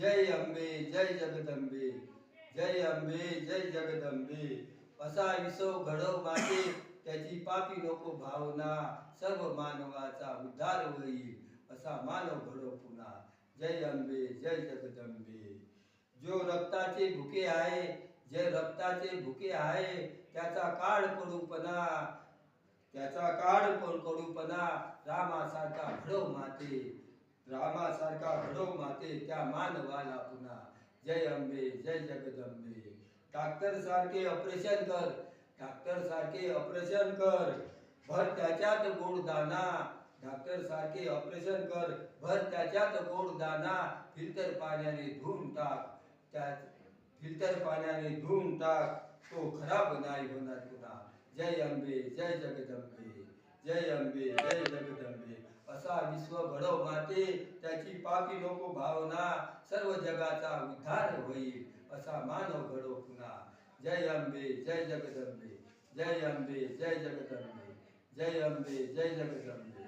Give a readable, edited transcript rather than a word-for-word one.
जय अंबे जय जगदंबे, जय अंबे जय जगदंबे. असा विसव घडव माते त्याची पापी नको भावना, सर्व मानवाचा उद्धार होईल असा मानव घडव पुन्हा. जय अंबे जय जगदंबे. जो रक्ताचे भुके आहे, जे रक्ताचे भुके आहे, त्याचा काळ कडूपणा, त्याचा काळ कडूपणा रामासारखा घडव माते, रामासारखा घडव माते त्या मानवाला पुन्हा. जय अंबे जय जगदंबे. डॉक्टर सारखे ऑपरेशन कर, डॉक्टर सारखे ऑपरेशन कर, भर त्याच्यात गोड दाना, डॉक्टर सारखे ऑपरेशन कर, भर त्याच्यात गोड दाना. फिल्टर पाण्याने धुवून टाक, त्या फिल्टर पाण्याने धुवून टाक, तो खराब नाही होणार पुन्हा. जय अंबे जय जगदंबे, जय अंबे जय जगदंबे. असा विश्व घडव माते त्याची पापी नको भावना, सर्व जगाचा उद्धार होईल असा मानव घडव पुन्हा. जय अंबे जय जगदंबे, जय अंबे जय जगदंबे, जय अंबे जय जगदंबे.